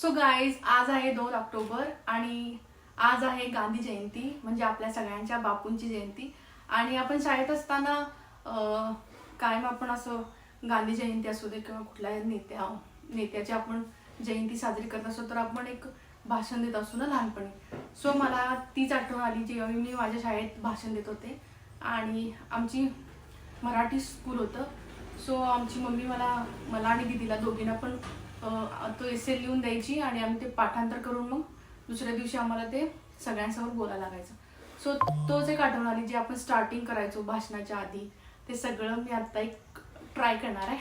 So guys, आज आहे 2 October आणि आज आहे गांधी जयंती, म्हणजे आपल्या सगळ्यांच्या बापूंची जयंती. आणि आपण शाळेत असताना कायम आपण असं गांधी जयंती असू दे किंवा कुठल्याही नेत्याची आपण जयंती साजरी करत असतो तर आपण एक भाषण देत असतो ना लहानपणी. सो मला तीच आठवण आली जेव्हा मी माझ्या शाळेत भाषण देत होते आणि आमची मराठी स्कूल होतं. सो आमची मम्मी मला आणि दीदीला दोघींना पण तो एसे लिहून द्यायची आणि आम्ही ते पाठांतर करून मग दुसऱ्या दिवशी आम्हाला ते सगळ्यांसमोर बोलायला लागायचं. सो तोच एक आठवण आली जे आपण स्टार्टिंग करायचो भाषणाच्या आधी, ते सगळं मी आता एक ट्राय करणार आहे.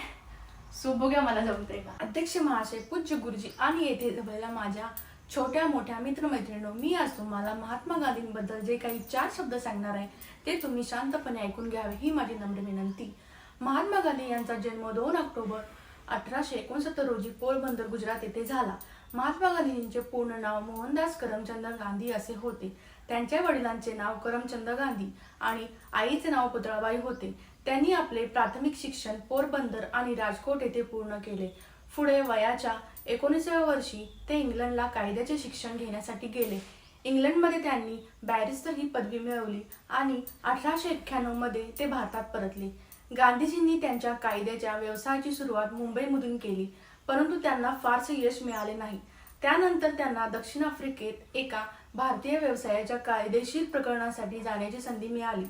सो बघूया मला जमतंय का. अध्यक्ष महाशय, पूज्य गुरुजी आणि येथे जमलेल्या माझ्या छोट्या मोठ्या मित्रमैत्रिणींनो, मी आज तुम्हाला महात्मा गांधींबद्दल जे काही 4 शब्द सांगणार आहे ते तुम्ही शांतपणे ऐकून घ्यावे ही माझी नम्र विनंती. महात्मा गांधी यांचा जन्म 2 ऑक्टोबर 1869 रोजी पोरबंदर, गुजरात येथे झाला. महात्मा गांधींचे पूर्ण नाव मोहनदास करमचंद गांधी असे होते. त्यांच्या वडिलांचे नाव करमचंद गांधी आणि आईचे नाव पुतळाबाई होते. त्यांनी आपले प्राथमिक शिक्षण पोरबंदर आणि राजकोट येथे पूर्ण केले. पुढे वयाच्या 19व्या वर्षी ते इंग्लंडला कायद्याचे शिक्षण घेण्यासाठी गेले. इंग्लंडमध्ये त्यांनी बॅरिस्टर ही पदवी मिळवली आणि 1891 मध्ये ते भारतात परतले. गांधीजींनी त्यांच्या कायद्याच्या व्यवसायाची सुरुवात मुंबईमधून केली, परंतु त्यांना फारसे यश मिळाले नाही. त्यानंतर त्यांना दक्षिण आफ्रिकेत एका भारतीय व्यवसायाच्या कायदेशीर प्रकरणासाठी जाण्याची संधी मिळाली.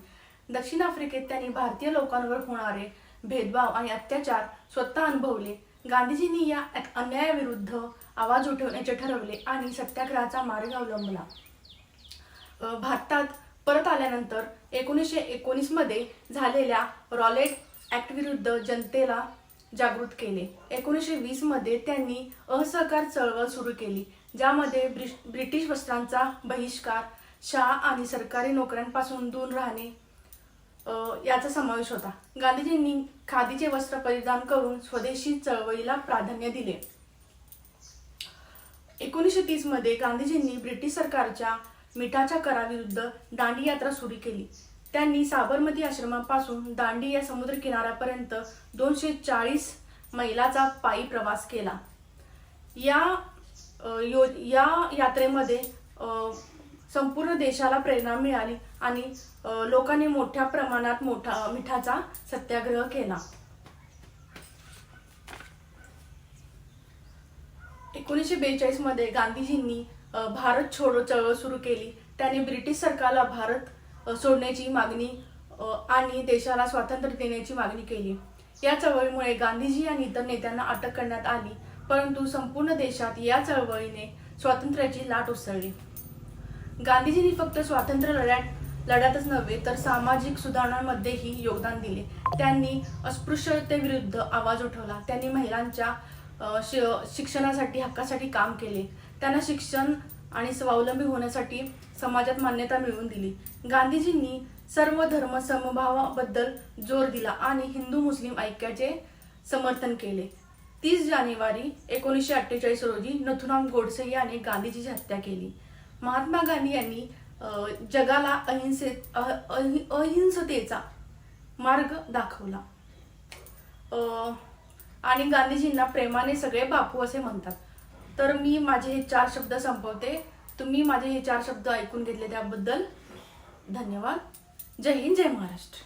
दक्षिण आफ्रिकेत त्यांनी भारतीय लोकांवर होणारे भेदभाव आणि अत्याचार स्वतः अनुभवले. गांधीजींनी या अन्यायाविरुद्ध आवाज उठवण्याचे ठरवले आणि सत्याग्रहाचा मार्ग अवलंबला. भारतात परत आल्यानंतर 1919 मध्ये झालेल्या रॉलेट ऍक्ट विरुद्ध जनतेला जागृत केले. 1920 मध्ये त्यांनी असहकार चळवळ सुरू केली, ज्यामध्ये ब्रिटिश वस्त्रांचा बहिष्कार, शाळा आणि सरकारी नोकऱ्यांपासून दूर राहणे याचा समावेश होता. गांधीजींनी खादीचे वस्त्र परिधान करून स्वदेशी चळवळीला प्राधान्य दिले. 1930 मध्ये गांधीजींनी ब्रिटिश सरकारच्या मिठाच्या कराविरुद्ध दांडी यात्रा सुरू केली. त्यांनी साबरमती आश्रमापासून दांडी या समुद्र किनाऱ्यापर्यंत 240 मैलाचा पायी प्रवास केला. या यात्रेमध्ये संपूर्ण देशाला प्रेरणा मिळाली आणि लोकांनी मोठ्या प्रमाणात मिठाचा सत्याग्रह केला. 1942 मध्ये गांधीजींनी भारत छोडो चळवळ सुरू केली. त्यांनी ब्रिटिश सरकारला भारत सोडण्याची मागणी आणि देशाला स्वातंत्र्य देण्याची मागणी केली. या चळवळीमुळे गांधीजी आणि इतर नेत्यांना अटक करण्यात आली, परंतु संपूर्ण देशात या चळवळीने स्वातंत्र्याची लाट उसळली. गांधीजींनी फक्त स्वातंत्र्य लढ्यातच नव्हे तर सामाजिक सुधारणांमध्येही योगदान दिले. त्यांनी अस्पृश्यतेविरुद्ध आवाज उठवला. त्यांनी महिलांच्या शिक्षणासाठी हक्कासाठी काम केले. त्यांना शिक्षण आणि स्वावलंबी होण्यासाठी समाजात मान्यता मिळवून दिली. गांधीजींनी सर्व धर्म समभावाबद्दल जोर दिला आणि हिंदू मुस्लिम ऐक्याचे समर्थन केले. 30 जानेवारी 1948 रोजी नथुराम गोडसे याने गांधीजीची हत्या केली. महात्मा गांधी यांनी जगाला अहिंसतेचा मार्ग दाखवला आणि गांधीजींना प्रेमाने सगळे बापू असे म्हणतात. तर मी माझे हे 4 शब्द संपवते. तुम्ही माझे हे 4 शब्द ऐकून घेतले त्याबद्दल धन्यवाद. जय हिंद, जय महाराष्ट्र.